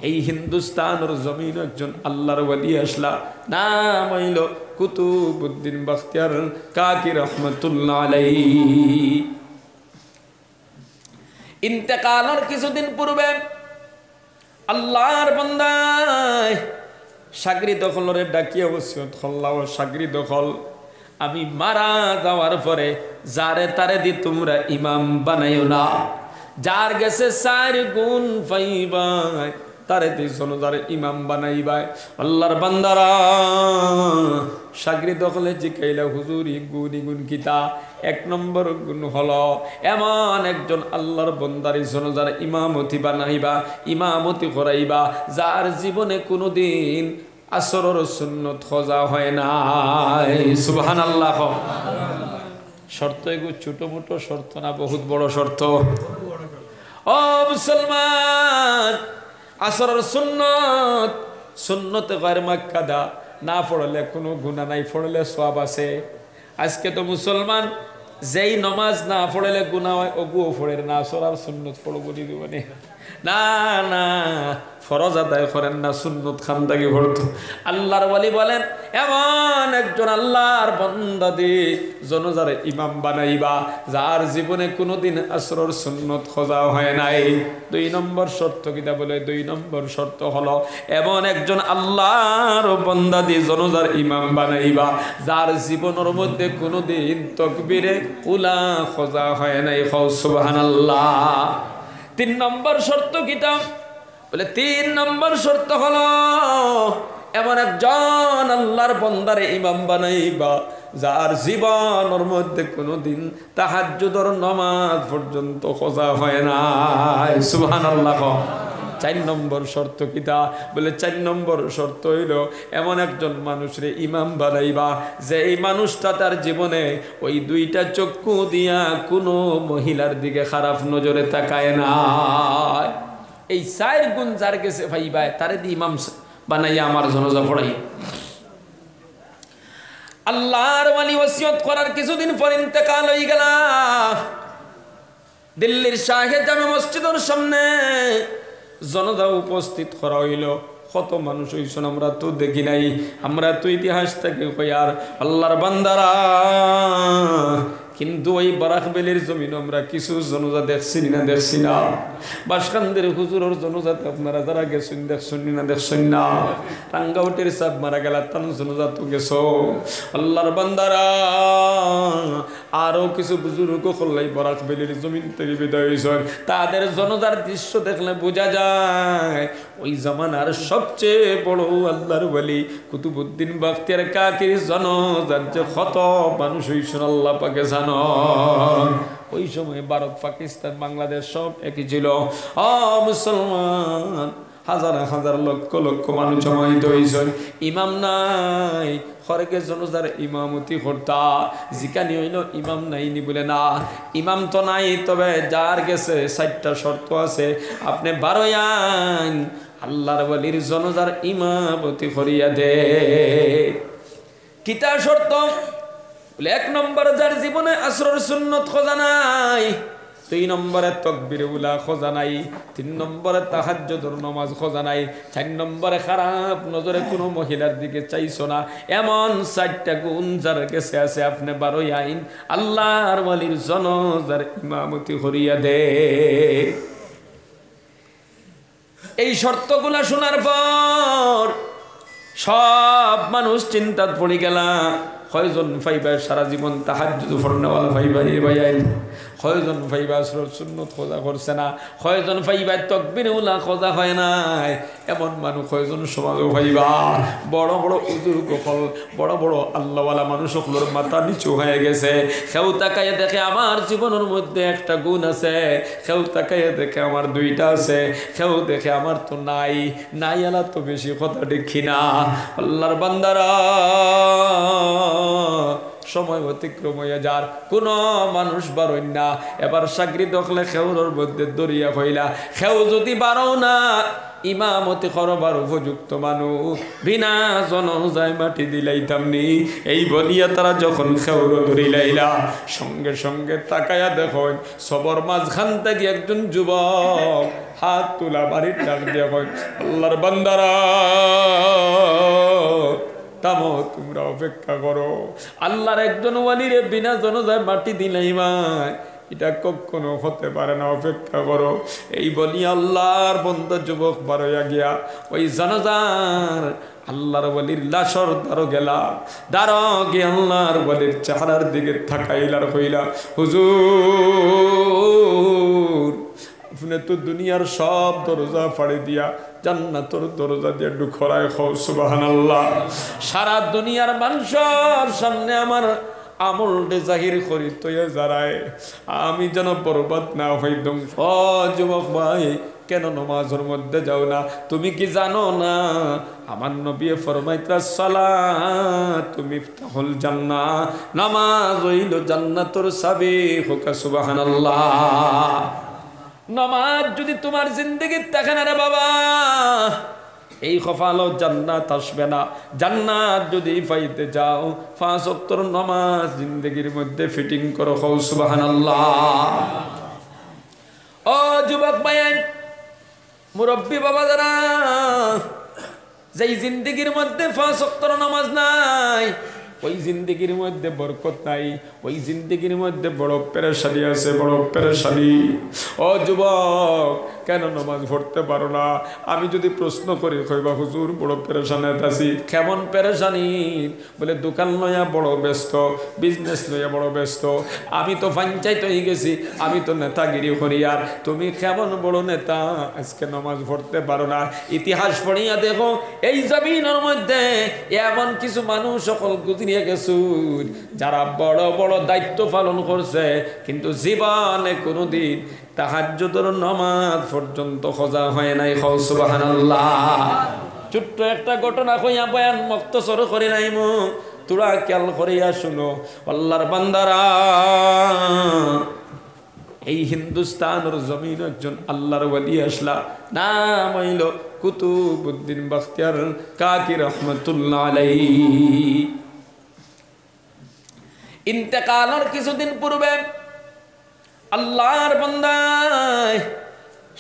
এই হিন্দুস্তানের জমিন একজন আল্লাহর ওয়ালি আসলা, নাম হইল কুতুবউদ্দিন বখতিয়ার কাকি রহমাতুল্লাহ আলাইহি। ইন্তেকালের কিছুদিন পূর্বে আল্লাহর বান্দা সাগরি দখলরে ডাকিয়ে ওসিয়ত করলা, ও সাগরি দখল, আমি মারা যাওয়ার পরে যারে তারে দি তোমরা ইমাম বানাইও না, যার গেছে 4 গুণ পাইবাই তারে দি জনজারে ইমাম বানাইবাই। আল্লাহর বান্দারা সাগরি দখলে জিকাইলা, হুজুর গুণ কিতা? 1 নম্বর গুণ হলো এমন একজন আল্লাহর বান্দারি জনজার ইমামতি বানাইবা, ইমামতি করাইবা যার জীবনে কোনোদিন আসরের সুন্নত খোঁজা হয় না। সুবহানাল্লাহ। শর্ত এগু ছোট মোটো শর্ত না, বহুত বড় শর্ত। ও মুসলমান, আসরের সুন্নত সুন্নতে গায়র মাক্কাদা না পড়লে কোনো গুনাহ নাই, পড়লে সওয়াব আছে। আজকে তো মুসলমান যেই নমাজ না পড়লে গুনাহ হয় ওগুও পড়ের না, আসর সুন্নত পড়বো দিবনে না, না ফরজ আদায় করেন না, সুন্নত খানদাগি পড়তো। আল্লাহর ওয়ালি বলেন এমন একজন আল্লাহর বান্দা দি জনজারে ইমাম বানাইবা যার জীবনে কোনোদিন আসরের সুন্নত খোঁজা হয় নাই। 2 নম্বর শর্ত কিতা বলে? 2 নম্বর শর্ত হলো এমন একজন আল্লাহর বান্দা দি জনজার ইমাম বানাইবা যার জীবনের মধ্যে কোনোদিন তাকবীরে উলা খোঁজা হয় নাই। সুবহানাল্লাহ। 3 নম্বর শর্ত কিতা বলে? 3 নম্বর শর্ত হলো এমন একজন আল্লাহর বান্দারে ইমাম বানাইবা যার জীবনের মধ্যে কোনোদিন তাহাজ্জুদের নামাজ পর্যন্ত খোঁজা হয় না। সুবহানাল্লাহ। 4 নম্বর শর্ত কিতা বলে? 4 নম্বর শর্ত হইল এমন একজন মানুষরে ইমাম বানাইবা যে এই মানুষটা তার জীবনে ওই 2টা চক্ষু দিয়া কোনো মহিলার দিকে খারাপ নজরে তাকায় না। এই 4 গুণ যার গেছে ভাইবাই তারে দি ইমাম বানাইয়া আমার জনজা পড়াই। আল্লাহর ওয়ালি ওসিয়ত করার কিছুদিন পর ইন্তেকাল হয়ে গেল। দিল্লির শাহে জামে মসজিদের সামনে জনতা উপস্থিত করা হইল। কত মানুষ হইছেন আমরা তো দেখি নাই, আমরা তো ইতিহাস থেকে কই। আর আল্লাহর বান্দারা কিন্তু ওই বারাকবেলের জমিন আমরা কিছু জনজা দেখছি না, দেখছি না। বাসকান্দের হুজুরের জনজাতে আপনারা যারা গেছেন দেখছেন না, দেখছেন না। টাঙ্গাউটের সাপ মারা গেল তান জনজা তো গেছো। আল্লাহর বান্দারা আরো কিছু বুজুর্গ করলাই বারাকবেলের জমিন থেকে বিদায় হয়েছে। তাদের জনজার দৃশ্য দেখলে বোঝা যায় ওই জামানার সবচেয়ে বড় আল্লাহর ওয়ালি কুতুবউদ্দিন বখতিয়ার কাকির জনজার যে কত মানুষ হইছেন আল্লাহ পাকে জানো। ওই সময় ভারত, পাকিস্তান, বাংলাদেশ সব একই ছিল। মুসলমান হাজার হাজার লক্ষ লক্ষ মানুষ জমাইত হয়েছে। ইমাম নাই, খরকে জনজার ইমামতি করতা। জিকানি হইল ইমাম নাইনি বলে না, ইমাম তো নাই, তবে যার গেছে 4টা শর্ত আছে। আপনি 12 আইন আল্লাহর ওয়ালির জনজার ইমামতি করিয়া দে। কিতা শর্ত বলে? 1 নম্বর যার জীবনে আসরের সুন্নত খোঁজা নাই, 2 নম্বরে তাকবীরে উলা খোঁজা নাই, 3 নম্বরে তাহাজ্জুদের নামাজ খোঁজা নাই, 4 নম্বরে খারাপ নজরে কোনো মহিলার দিকে চাইছো না। এমন 4টা গুণ যার কাছে আছে আপনি 12 আইন আল্লাহর ওয়ালির জনজার ইমামতি করিয়া দে। এই শর্তগুলা শোনার পর সব মানুষ চিন্তাত পড়ে গেল। কয়জন ভাইবা সারা জীবন তাহাজ্জুদ পড়নেওয়ালা ভাইবা রে ভাইয়াই? কয়জন ভাইবা আসরের সুন্নত খোঁজা করছে না? কয়জন ভাইবা তাকবীরে উলা খোঁজা হয় নাই? এমন মানুষ কয়জন সমাজ ভাইবা? বড় বড় বুজুর্গ হল, বড় বড় আল্লাহওয়ালা মানুষ সকলের মাথা নিচু হয়ে গেছে। কেউ তাকাইয়া দেখে আমার জীবনের মধ্যে 1টা গুণ আছে, কেউ তাকাইয়া দেখে আমার 2টা আছে, কেউ দেখে আমার তো নাই। নাই আলা তো বেশি কথা দেখি না। আল্লাহর বান্দারা সময় অতিক্রম হইয়া যার কোনো মানুষ বারই না। এবার চাকরি দেখলে খেউরের মধ্যে দরিয়া হইলা, খেউ যদি বারো না ইমামতি করবার উপযুক্ত মানুষ বিনা জনজায় মাটি দিলাইতাম নি। এই বলিয়া তারা যখন খেউর ধরিলাইলা, সঙ্গে সঙ্গে তাকায়া দেখো সবর মাঝখান থেকে একজন যুবক হাত তোলা বাড়ির ডাক দিয়া কয় আল্লাহর বান্দারা থামো, তোমরা অপেক্ষা করো। আল্লাহর একজন ওয়ালিরে বিনা জনাজায় মাটি দিলাই ভাই, এটা কখনো হতে পারে না, অপেক্ষা করো। এই বলি আল্লাহর বন্ধ যুবক বার হইয়া গিয়া ওই জানাজার আল্লাহর ওয়ালির লাশর দ্বারো গেলা, দ্বারো গিয়ে আল্লাহর ওয়ালির চেহারার দিকে থাকাইলার হইলা, হুজুর আপনি তো দুনিয়ার সব দরজা ফাড়ি দিয়া জান্নাতের দরজা দিয়ে ঢুকরায় খাও সুবহানাল্লাহ। সারা দুনিয়ার মানুষের সামনে আমার আমলটা জাহির করি তো যারায় আমি যেন বরবাদ না হইতাম। ও যুবক ভাই, কেন নামাজের মধ্যে যাও না? তুমি কি জানো না আমার নবী ফরমাইতা সালাত মিফতাহুল জান্নাহ, নামাজ হইল জান্নাতের চাবি। হোকা সুবহানাল্লাহ। নামাজ যদি তোমার জিন্দেগির থাকে না রে বাবা, এই কপালও জান্নাত আসবে না। জান্নাত যদি পাইতে যাও 5 ওয়াক্তের নামাজ জিন্দেগির মধ্যে ফিটিং করো। খাও সুবহানাল্লাহ। ও যুবক ভাই, মুরব্বী বাবা যারা, যেই জিন্দেগির মধ্যে 5 ওয়াক্তের নামাজ নাই, ওই জিন্দেগির মধ্যে বরকত নাই, ওই জিন্দেগির মধ্যে বড় পেরেশানি আছে, বড় পেরেশানি। ও যুবক, কেন নামাজ পড়তে পারো না? আমি যদি প্রশ্ন করি কইবা হুজুর বড় পেরেশানি আছি। কেমন পেরেশানি? বলে দোকান লইয়া বড় ব্যস্ত, বিজনেস লইয়া বড় ব্যস্ত। আমি তো পঞ্চায়েত হয়ে গেছি, আমি তো নেতাগিরি করি। আর তুমি কেমন বড় নেতা, আজকে নামাজ পড়তে পারো না? ইতিহাস পড়িয়া দেখো, এই জমিনের মধ্যে এমন কিছু মানুষ সকল গুজরিয়ে গেছুন যারা বড় বড় দায়িত্ব পালন করছে, কিন্তু জীবনে কোনোদিন তাহাজ্জুদের নামাজ পর্যন্ত খোঁজা হয় নাই। খাও সুবহানাল্লাহ। ছোট্ট একটা ঘটনা কইয়া বয়ান মুক্তসর করে নাইমু, তোরা খেয়াল করিয়া শুনো। আল্লাহর বান্দারা, এই হিন্দুস্তানের জমিন একজন আল্লাহর ওয়ালি আসলা, নাম হইল কুতুবউদ্দিন বখতিয়ার কাকি রহমাতুল্লাহ আলাইহি। ইন্তেকালের কিছুদিন পূর্বে আল্লাহর বান্দায়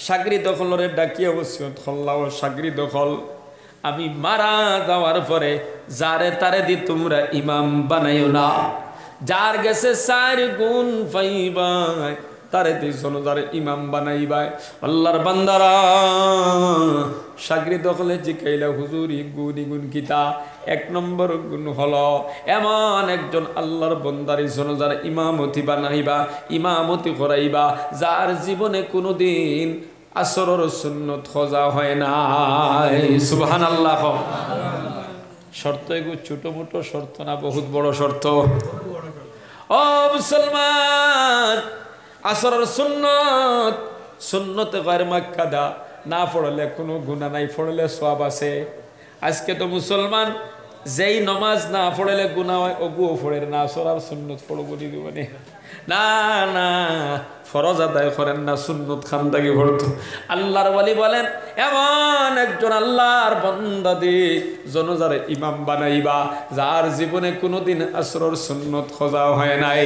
সাগরি দখলরে ডাকিয়া ওসিয়ত করলাও, সাগরি দখল আমি মারা যাওয়ার পরে যারে তারে দি তোমরা ইমাম বানাইও না। যার গেছে 4 গুণ পাইবা, তারে দি জনজারে ইমাম বানাইবা। আল্লাহর বান্দারা, সাগরি দখলে জিকাইলা হুজুর গুণ কিতা? 1 নম্বর গুণ হলো এমন একজন আল্লাহর বান্দার জনজার ইমামতি বানাইবা, ইমামতি করাইবা যার জীবনে কোনোদিন আসরের সুন্নত খোঁজা হয় না। সুবহানাল্লাহ। শর্ত এগো ছোট মোটো শর্ত না, বহুত বড় শর্ত। ও মুসলমান, আসরের সুন্নত, সুন্নতে গায়র মাক্কাদা না পড়লে কোনো গুনাহ নাই, পড়লে সওয়াব আছে। আজকে তো মুসলমান যেই নমাজ না পড়লে গুনাহ হয়, ওগুও পড়ে না। আসরার সুন্নত পড়ব দিবনে না, না ফরজ আদায় করেন না, সুন্নত খানদাগি পড়তো। আল্লাহর ওয়ালি বলেন এমন একজন আল্লাহর বান্দা দি জনজারে ইমাম বানাইবা যার জীবনে কোনোদিন আসরের সুন্নত খোঁজা হয় নাই।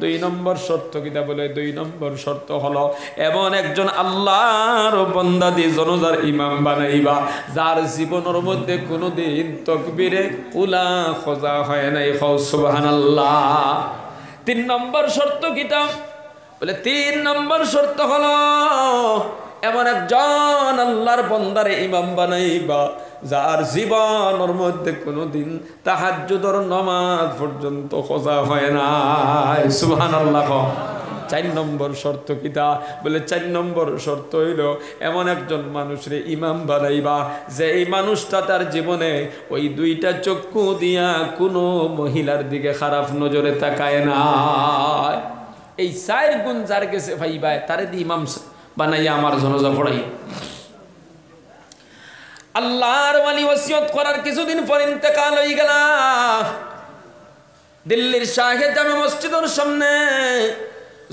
2 নম্বর শর্ত কিটা? বলে 2 নম্বর শর্ত হলো এমন একজন আল্লাহর বান্দা দি জনজার ইমাম বানাইবা যার জীবনের মধ্যে কোনোদিন তাকবীরে উলা খোঁজা হয় নাই। খাও সুবহানাল্লাহ। 3 নম্বর শর্ত কিটা? বলে 3 নম্বর শর্ত হলো এমন একজন আল্লাহর বান্দারে ইমাম বানাইবা যার জীবনের মধ্যে কোনোদিন তাহাজ্জুদের নামাজ পর্যন্ত খোঁজা হয় না। সুবহানাল্লাহ। 4 নম্বর শর্ত কিটা? বলে 4 নম্বর শর্ত হইল এমন একজন মানুষরে ইমাম বানাইবা যে এই মানুষটা তার জীবনে ওই 2টা চক্ষু দিয়া কোনো মহিলার দিকে খারাপ নজরে তাকায় না। এই 4 গুণ যার কাছে ভাইবা তারে দি ইমাম বানাইয়া আমার জনাজা পড়াই। আল্লাহর ওয়ালি ওসিয়ত করার কিছুদিন পর ইন্তেকাল হয়ে গেল। দিল্লির শাহে জামে মসজিদের সামনে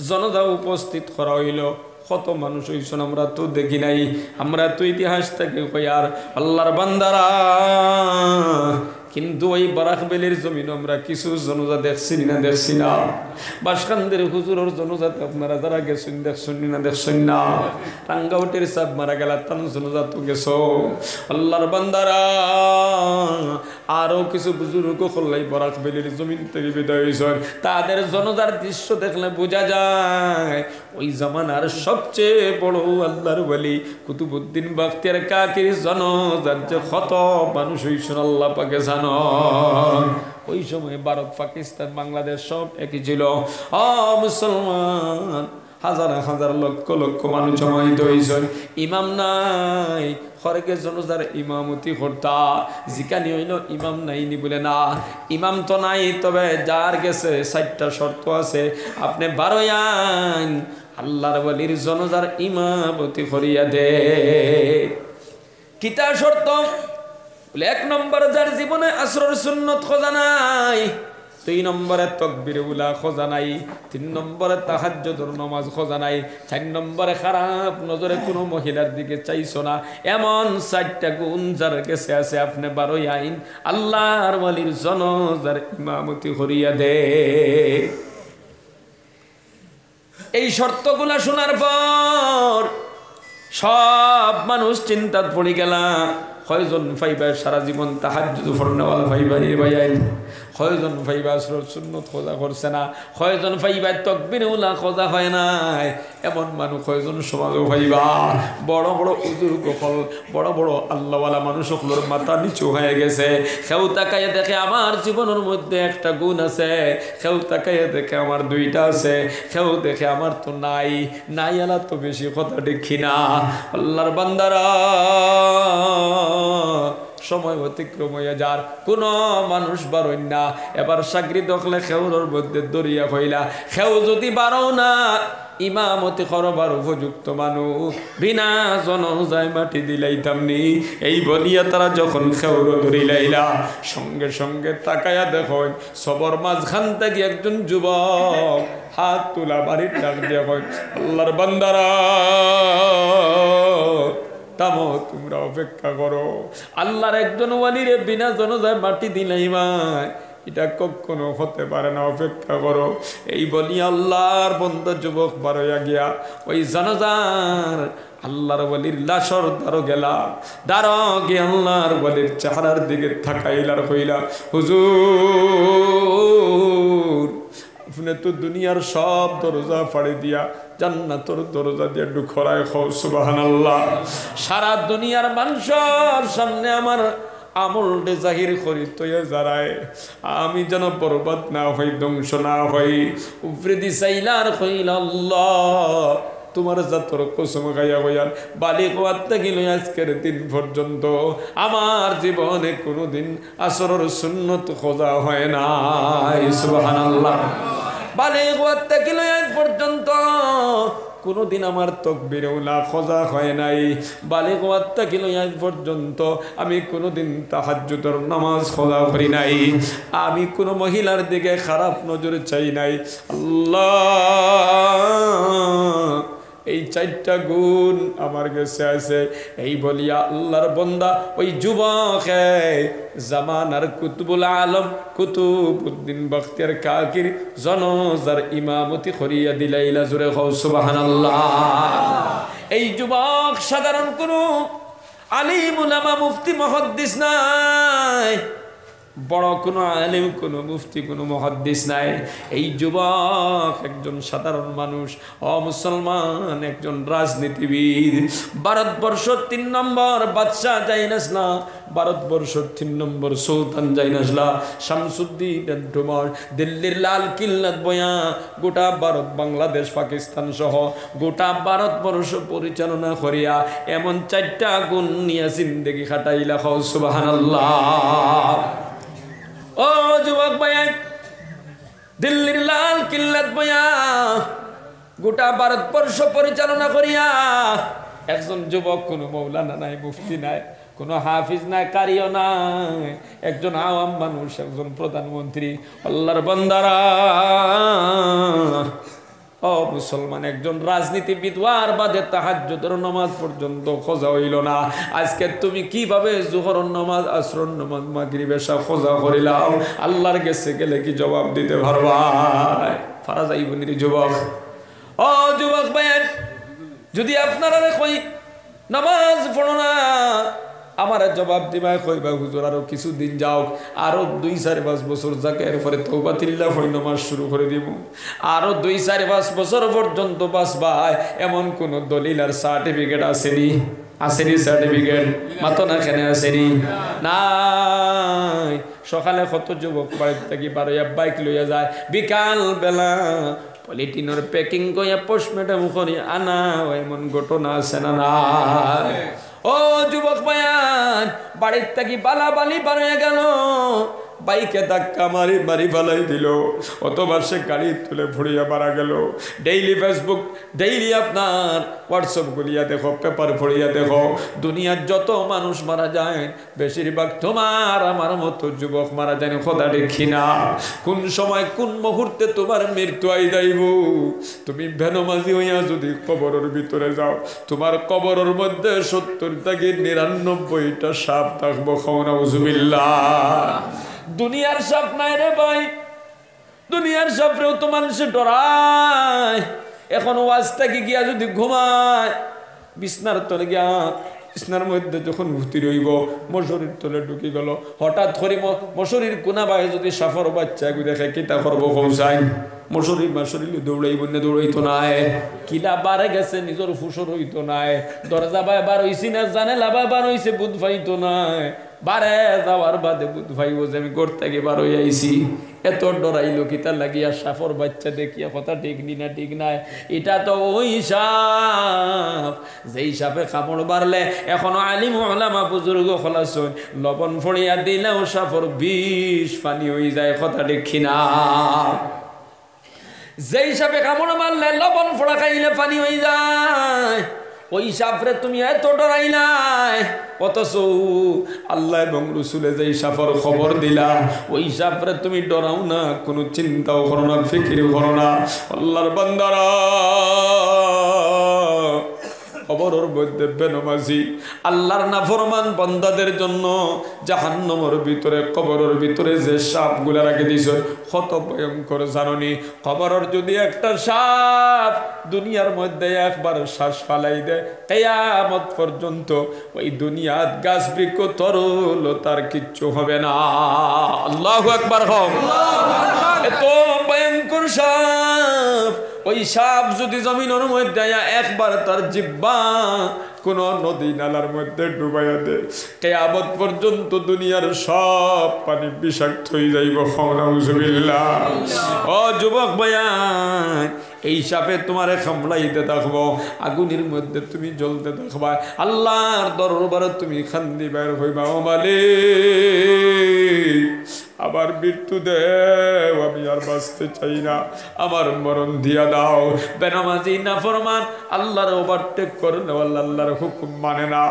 জনতা উপস্থিত করা হইল। কত মানুষ হইছেন আমরা তো দেখি নাই, আমরা তো ইতিহাস থেকে কই। আর আল্লাহর বান্দারা কিন্তু ওই বারাকবেলের জমিন আমরা কিছু জনজা দেখছি না দেখছি না। বাসকান্দের হুজুরের জনজাতে আপনারা যারা গেছেন দেখছেন না দেখছেন না। টাঙ্গাউটের সাপ মারা গেল তান জনজা তো গেছো। আল্লাহর বান্দারা আরো কিছু বুজুর্গ হল্লাই বারাকবেলের জমিন থেকে বিদায় হয়েছেন। তাদের জনজার দৃশ্য দেখলে বোঝা যায় ওই জামানার সবচেয়ে বড় আল্লাহর ওলি কুতুবউদ্দিন বাখতিয়ার কাকির জনজার যে কত মানুষ হইছেন আল্লাহ পাকে জানো। ওই সময় ভারত পাকিস্তান বাংলাদেশ সব একই ছিল। মুসলমান হাজার হাজার লক্ষ লক্ষ মানুষ জমাইত হয়েছেন। ইমাম নাই, খরকে জনজার ইমামতি করতা জিকানি হইল ইমাম নাইনি বলে না, ইমাম তো নাই, তবে যার গেছে 4টা শর্ত আছে। আপনি 12 আইন আল্লাহর ওলির জনজার ইমামতি করিয়া দে। কিতা শর্ত? বলে 1 নম্বর যার জীবনে আসরের সুন্নত খোঁজা নাই, 2 নম্বরে তাকবীর উলা খোঁজা নাই, 3 নম্বরে তাহাজ্জুদের নামাজ খোঁজা নাই, 4 নম্বরে খারাপ নজরে কোনো মহিলার দিকে চাইছো না। এমন 4টা গুণ যার কাছে আছে আপনি 12 আইন আল্লাহর ওলির জনজার ইমামতি করিয়া দে। এই শর্তগুলা শোনার পর সব মানুষ চিন্তাত পড়ে গেলা। কয়জন ফাইবা সারা জীবন তাহাজ্জুদ পড়নেওয়ালা ফাইবা রে ভাইয়াই, কয়জন ফাইবা আসরের সুন্নত খোঁজা করছে না, কয়জন ফাইবা তাকবীর উলা খোঁজা হয় নাই। এমন মানুষ কয়জন সমাজও ফাইবা। বড় বড় বুজুর্গ হল, বড় বড় আল্লাহওয়ালা মানুষ সকলের মাথা নিচু হয়ে গেছে। কেউ তাকাইয়ে দেখে আমার জীবনের মধ্যে 1টা গুণ আছে, কেউ তাকাইয়ে দেখে আমার 2টা আছে, কেউ দেখে আমার তো নাই। নাই আলা তো বেশি কথা দেখি না। আল্লাহর বান্দারা সময় অতিক্রম হয়ে যার কোন মানুষ বারণ না। এবার চাকরি দেখলে খেউর মধ্যে দরিয়া হইলা, খেউ যদি বারো না ইমামতি করবার উপযুক্ত মানুষ বিনা জনজায় মাটি দিলাইতাম নি। এই বলিয়া তারা যখন খেউর ধরিলাইলা সঙ্গে সঙ্গে তাকায়া দেখো সবর মাঝখান থেকে একজন যুবক হাত তুলা বাড়ির ডাক দিয়া কয়, আল্লাহর বান্দারা তামো, তোমরা অপেক্ষা করো। আল্লাহর একজন ওয়ালিরে বিনা জনজায় মাটি দিলাইবা, এটা কখনো হতে পারে না, অপেক্ষা করো। এই বলি আল্লাহর বন্ধা যুবক বারোয়া গিয়া ওই জনজার আল্লাহর ওয়ালির লাশর দ্বারো গেলা। দ্বারো গিয়ে আল্লাহর ওয়ালির চেহারার দিকে থাকাইলার কইলা, হুজুর আপনি তো দুনিয়ার সব দরজা ফাড়ি দিয়া জান্নাতের দরজা দিয়ে ঢুকরায় খাও সুবহানাল্লাহ। সারা দুনিয়ার মানুষের সামনে আমার আমলটা জাহির করি তৈয়া যারায় আমি যেন বরবাদ না হই, ধ্বংস না হই। উপরে দি চাইলার কইলা আল্লাহ তোমার জাতর কসম গাইয়া হইয়ার বালিক ওয়াত্তা গিল আজকের দিন পর্যন্ত আমার জীবনে কোনোদিন আসরের সুন্নত খোঁজা হয় নাই সুবহানাল্লাহ। বালিক ওয়াত্তা গিল আজ পর্যন্ত কোনোদিন আমার তাকবীর উলা খোঁজা হয় নাই। বালিগ ওয়াত্তা গিল আজ পর্যন্ত আমি কোনোদিন তাহাজ্জুদের নামাজ খোঁজা করি নাই। আমি কোনো মহিলার দিকে খারাপ নজর চাই নাই। আল্লাহ এই 4টা গুণ আমার কাছে আছে। এই বলিয়া আল্লাহর বান্দা ওই যুবক জামানার কুতুবুল আলম কুতুবউদ্দিন বাখতিয়ার কাকির জনজার ইমামতি করিয়া দিলাইলা। জোরে কও সুবহানাল্লাহ। এই যুবক সাধারণ কোনো আলিম উলামা মুফতি মুহাদ্দিস নাই, বড় কোনো আলিম কোনো মুফতি কোনো মুহাদ্দিস নাই। এই যুবক একজন সাধারণ মানুষ, মুসলমান একজন রাজনীতিবিদ। ভারতবর্ষ 3 নম্বর বাদশাহ জাইনাসলা, ভারতবর্ষ 3 নম্বর সুলতান জাইনাসলা শামসুদ্দিন টোমর দিল্লির লাল কিল্লাত বয়া গোটা ভারত বাংলাদেশ পাকিস্তান সহ গোটা ভারতবর্ষ পরিচালনা করিয়া এমন 4টা গুণ নিয়ে জিন্দেগি খাটাইলা। খাও সুবহানাল্লাহ। ও যুবক ভাই, দিল্লির লাল কিল্লাত বয়া গোটা ভারতবর্ষ পরিচালনা করিয়া একজন যুবক, কোনো মৌলানা নাই, মুফতি নাই, কোনো হাফিজ নাই, কারিও নাই, একজন আওয়াম মানুষ, একজন প্রধানমন্ত্রী। আল্লাহর বান্দারা ও মুসলমান, একজন রাজনীতিবিদ ওয়ার বাদে তাহাজ্জুদের নামাজ পর্যন্ত খোঁজা হইল না। আজকে তুমি কিভাবে যোহরের নামাজ, আসরের নামাজ, মাগরিব এশা খোঁজা করিলাও? আল্লাহর কাছে গেলে কি জবাব দিতে পারবা? ফারা যাইবনি যুবক। ও যুবক ভাইয়ের, যদি আপনারা কই নামাজ পড়ো না, আমার জবাব দিবা, কইবা হুজুর আরো কিছুদিন যাও, আরো 2-4-5 বছর যাকে, এরপরে তওবাতিল্লাহ হই নামাজ শুরু করে দিব। আরো 2-4-5 বছর পর্যন্ত বাঁচবা, এমন কোন দলিল আর সার্টিফিকেট আসেনি? আসেনি সার্টিফিকেট? মাতো না কেন আসেনি? নাই। সকালে কত যুবক বাড়িতে থাকি বারোয়া বাইক লইয়া যায়, বিকাল বেলা পলিটিনের প্যাকিং কইয়া পোস্টমেটে করি আনা, এমন ঘটনা আছে না? না। ও যুবক ভাইয়ান, বাড়ির থাকি বালাবালি বানিয়ে গেল, বাইকে ধাক্কা মারি মারি ফালাই দিল, অথবা সে গাড়ি তুলে ফুড়িয়া মারা গেল। ডেইলি ফেসবুক, ডেইলি আপনার হোয়াটসঅ্যাপ গুলিয়া দেখো, পেপার পড়িয়া দেখো, দুনিয়ার যত মানুষ মারা যায় বেশিরভাগ তোমার আমার মতো যুবক মারা যায়। খোদা দেখি না কোন সময় কোন মুহূর্তে তোমার মৃত্যু আই যাইব। তুমি ভেনমাজি হইয়া যদি কবরের ভিতরে যাও, তোমার কবরের মধ্যে 70 থেকে 99টা সাপ থাকবো। নাউজুবিল্লাহ। দুনিয়ার সাপ নাই রে ভাই, দুনিয়ার সাপরেও তো মানুষে ডরায়। এখন ওয়াজ থেকে গিয়া যদি ঘুমায়, বিছনার তলে গিয়া, বিছনার মধ্যে যখন ভূতি রইব, মশারির তলে ঢুকি গেল, হঠাৎ করে মশারির কোনা বাই যদি সাফর বাচ্চা দেখে কিতা করবো? কৌসাই মশারি মাসরিলে দৌড়াইব না? দৌড়াইতো নাই। কিলা বারে গেছে নিজের ফুসর হইতো নাই, দরজা বাই বার হইছি না, জানে লাভা বার হইছে, বুধ পাইতো নাই। বারে যাওয়ার বাদে বুধ ভাইব যে আমি ঘর থেকে বার হয়ে আইছি। এত ডরাইলো কিতা লাগিয়া সাফর বাচ্চা দেখিয়া, কথা ঠিক নি না? ঠিক নাই। এটা তো ওই সাপ, যেই সাপে কামড় বাড়লে এখনো আলিম ওলামা বুজুর্গ খলাসন লবণ ফড়িয়া দিলেও সাফর বিষ পানি হয়ে যায়। কথা ঠিক না? যেই সাপে কামড় মারলে লবণ ফোড়া খাইলে পানি হয়ে যায়, ওই সাপরে তুমি এত ডরাইলাই, অথচ আল্লাহ এবং রসুলে যেই সাপের খবর দিলা, ওই সাপরে তুমি ডরাও না, কোনো চিন্তাও করো না, ফিকির করো না। আল্লাহর বান্দারা, কবরের মধ্যে বেনমাজি আল্লাহর নাফরমান বান্দাদের জন্য জাহান্নামের ভিতরে, কবরের ভিতরে যে সাপগুলা রাখে দিয়েছে কত ভয়ঙ্কর জাননি। কবরের যদি একটা সাপ দুনিয়ার মধ্যে একবার শ্বাস ফালাই দেয়, কিয়ামত পর্যন্ত ওই দুনিয়াত গাছ বৃক্ষ তরল তার কিচ্ছু হবে না। আল্লাহু আকবার। হোক এত ভয়ঙ্কর সাপ। ওই সাপ যদি জমিনের মধ্যে একবার তার জিহ্বা কোন নদী নালার মধ্যে ডুবাইয়া দেয়, কিয়ামত পর্যন্ত দুনিয়ার সব পানি বিষাক্ত হয়ে যাইব। নাউজুবিল্লাহ। ও যুবক ভাইয়া, এই সাপে তোমারে কামড়াইতে থাকবো, আগুনের মধ্যে তুমি জ্বলতে থাকবা, আল্লাহর দরবারে তুমি কান্দিবার হইবা, ও মালিক আবার মৃত্যু দেও, আমি আর বাঁচতে চাই না, আমার মরণ দিয়া দাও। বেনামাজি নাফরমান আল্লাহর ওভারটেক করলে আল্লাহর হুকুম মানে না,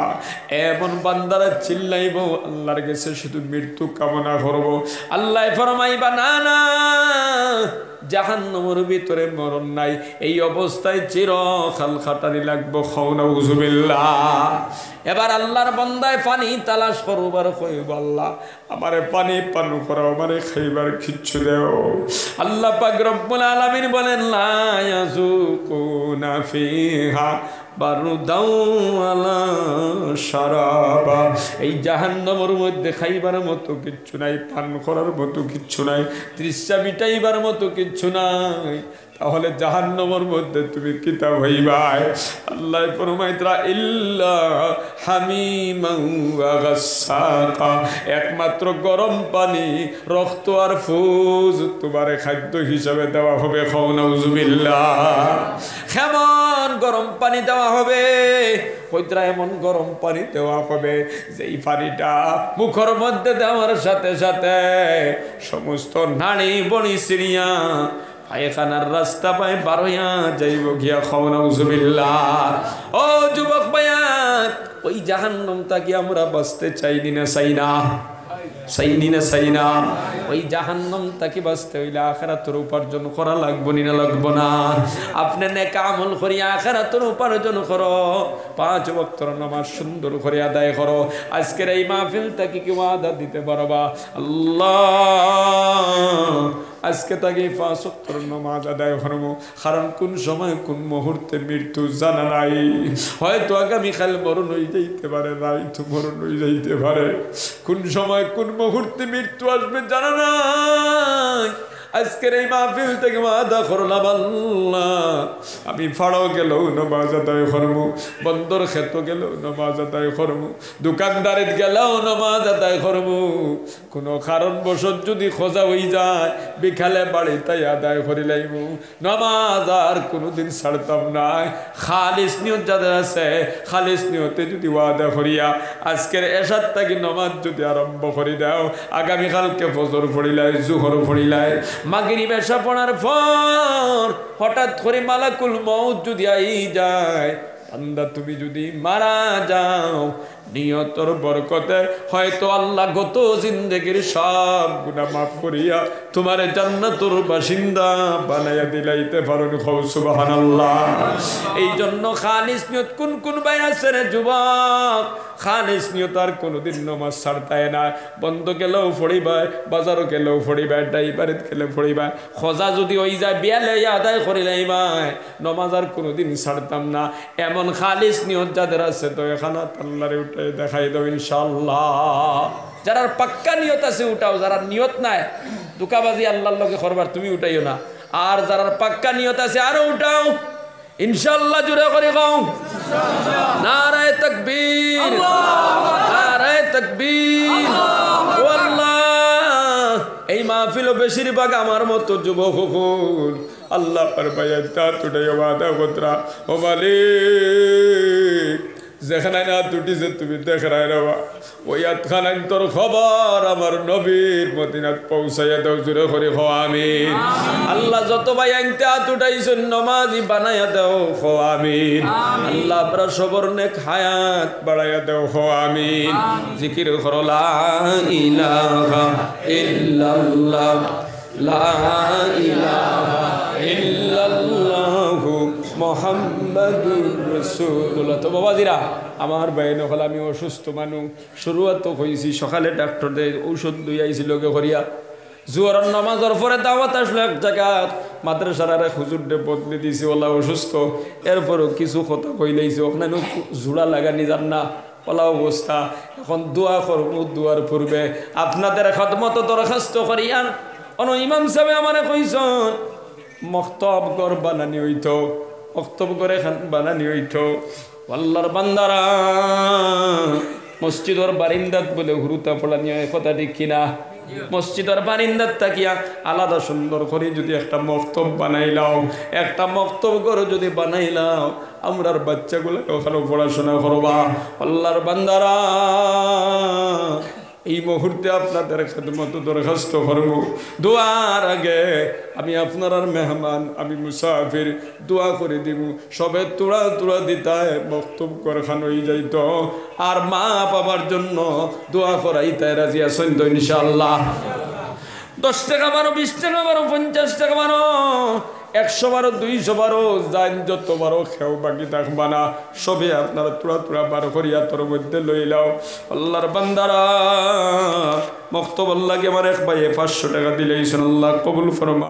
এমন বান্দারা চিল্লাইব, আল্লাহর কাছে শুধু মৃত্যু কামনা করব। আল্লাহ ফরমাইবা না না, জাহান্নামের ভিতরে মরণ নাই, এই অবস্থায় চিরকাল খাটানি লাগবো। নাউজুবিল্লাহ। এবার আল্লাহর বান্দায় পানি তালাশ করবার কইব, আল্লাহ আমারে পানি পান করো, আমারে খাইবার কিচ্ছু দেও। আল্লাহ পাক রব্বুল আলামিন বলেন, লা ইয়াযুকুনা ফিহা বারুদাও ওয়ালা শারাবা। এই জাহান্নামের মধ্যে খাইবার মতো কিচ্ছু নাই, পান করার মতো কিচ্ছু নাই, তৃষ্ণা মিটাইবার মতো কিচ্ছু নাই। তাহলে জাহান্নামের মধ্যে তুমি কিতাব হইবাই। আল্লাহ ফরমাইতরা ইল্লা হামিমান ওয়া গাসসাকা, একমাত্র গরম পানি, রক্ত আর ফুজ তোমারে খাদ্য হিসাবে দেওয়া হবে। নাউজুবিল্লাহ। কেমন গরম পানি দেওয়া হবে? কইতরা এমন গরম পানি দেওয়া হবে যেই পানিটা মুখের মধ্যে দেওয়ার সাথে সাথে সমস্ত নাড়ি বড়ি সিরিয়া পায়খানার রাস্তা পায় বারোয়া যাইব গিয়া। নাউজুবিল্লাহ। ও যুবক ভাইয়া, ওই জাহান্নামটা কি আমরা বাঁচতে চাইনি না? চাই না? চাইনি না চাই না? ওই জাহান্নাম থেকে বাঁচতে হইলে আখিরাতের উপার্জন করা লাগবো না লাগবো না? আপনি নেক আমল করি আখিরাতের উপার্জন করো, 5 ওয়াক্তের নামাজ সুন্দর করে আদায় করো। আজকের এই মাহফিল থেকে কি ওয়াদা দিতে পারবা? আল্লাহ আজকে তাকে 5 ওয়াক্তের নামাজ আদায় করব, কারণ কোন সময় কোন মুহূর্তে মৃত্যু জানা নাই। হয়তো আগামীকাল মরণ হয়ে যাইতে পারে, রাইতো মরণ হয়ে যাইতে পারে, কোন সময় কোন মুহূর্তে মৃত্যু আসবে জানা নাই। আজকের এই মাহফিল থেকে ওয়াদা করলাম আল্লাহ আমি ফাড়াও গেলেও নামাজ আদায় করবো, বন্দর ক্ষেত গেলেও নামাজ আদায় করবো, দোকানদারিত গেলেও নামাজ আদায় করবো। কোনো কারণবশত যদি খোঁজা হয়ে যায় বিকালে বাড়ি তাই আদায় করে লাইব, নামাজ আর কোনোদিন ছাড়তাম না। খালিস নিয়ত যাদের আছে, খালিস নিয়তে যদি ওয়াদা করিয়া আজকের এশার থেকে নামাজ যদি আরম্ভ করে দাও, আগামীকালকে ফজর পড়িলাই, জোহর পড়িলাই, মাগরিব এশা পড়ার পর হঠাৎ করে মালাকুল মউত যদি আই যায়, বান্দা তুমি যদি মারা যাও নিয়তর বরকতে হয়তো আল্লাহ গত জিন্দেগির সব গুনাহ মাফ করিয়া তোমারে জান্নাতুর বাসিন্দা বানাইয়া দিলাইতে পারেন। সুবহানাল্লাহ। এই জন্য খালিস নিয়ত কোন কোন ভাই আছে রে যুবক, খালিস নিয়ত আর কোনোদিন নামাজ ছাড়তাই না। বন্ধ গেলেও পড়িবাই, বাজারও গেলেও পড়িবাই, ড্রাইভারিত গেলে পড়িবাই, খোঁজা যদি ওই যায় বিয়ালে আদায় করিলাই ভাই, নামাজ আর কোনোদিন ছাড়তাম না। এমন খালিস নিয়ত যাদের আছে তো এখানে আল্লাহরে উঠে দেখাই দাও ইনশাআল্লাহ। যারা পাক্কা নিয়ত আছে উঠাও, যারা নিয়ত নাই দুকাবাজি আল্লাহর লগে করবার তুমি উঠাইও না। আর যারা পাক্কা নিয়ত আছে আরো উঠাও ইনশাআল্লাহ। জোরে করে গাও নারায়ে তাকবীর, নারায়ে তাকবীর। আল্লাহ এই মাহফিলও বেশিরভাগ আমার মতো যুবক হকুন আল্লাহ পারবায়া তুটাই ওয়াদা গোত্রা ও মালিক যেখানে না তুটিছে তুমি দেখায় রাবা, ওই আতখানাই তোর খবর আমার নবীর মদিনাত পৌঁছাইয়া দাও। জুড়ে করে খো আমিন। আল্লাহ যত ভাই আনতে হাত উঠাইছেন নমাজি বানাইয়া দাও, খো আমিন। আল্লাহ আপনারা সবর নেক হায়াত বাড়াইয়া দাও, খো আমিন। জিকির করো লা ইলাহা ইল্লাল্লাহ, লা ইলাহা ইল্লাল্লাহু মুহাম্মাদুর রাসূলুল্লাহ। তো বাবাজিরা আমার বাইন হল আমি অসুস্থ মানুষ, শুরুয়াত হয়েছি সকালে ডাক্তারদের ঔষধ দুই আইছিল করিয়া, জোহরের নামাজের পরে দাওয়াত আসলো এক জায়গা, মাদ্রাসার আর হুজুরডে বদলে দিয়েছি, ওলা অসুস্থ। এরপরও কিছু কথা কইলাইছে, ওখানে জোড়া লাগানি যান না, ওলা অবস্থা। এখন দোয়া করবো, দোয়ার পূর্বে আপনাদের খেদমত দরখাস্ত করিয়া অন ইমাম সাহেব আমারে কইছেন মক্তব ঘর বানানি হইতো, মক্তব করে বানানি হইতো। আল্লাহর বান্দারা মসজিদর বারিন্দাত বলে হুরুতা পড়া নিয়ে কথা ঠিক কিনা? মসজিদের বারিন্দাত তাকিয়া আলাদা সুন্দর করে যদি একটা মক্তব বানাইলাও, একটা মক্তব করে যদি বানাইলাও, আমরার বাচ্চাগুলো ওখানে পড়াশোনা করবা। আল্লাহর বান্দারা এই মুহূর্তে আপনাদের খেদমত দরখাস্ত করব। দোয়ার আগে আমি আপনার মেহমান, আমি মুসাফির, দোয়া করে দিব। সবে তোড়া তোড়া দিতায় বক্তব্য করখান হয়ে যাইত, আর মা বাবার জন্য দোয়া করাইতায় রাজি আছেন তো ইনশাআল্লাহ? 10 টাকা বারো, 20 টাকা বারো, 50 টাকা বারো, 100 বারো, 200 বারো, যান যত বারো খেও বাকি থাকবা না। সবে আপনারা তোড়া তোড়া বার করিয়া তোর মধ্যে লইলাও। আল্লাহর বান্দারা মক্তব আল্লাহকে আমার এক ভাইয়ে 500 টাকা দিলেই আল্লাহ কবুল ফরমা।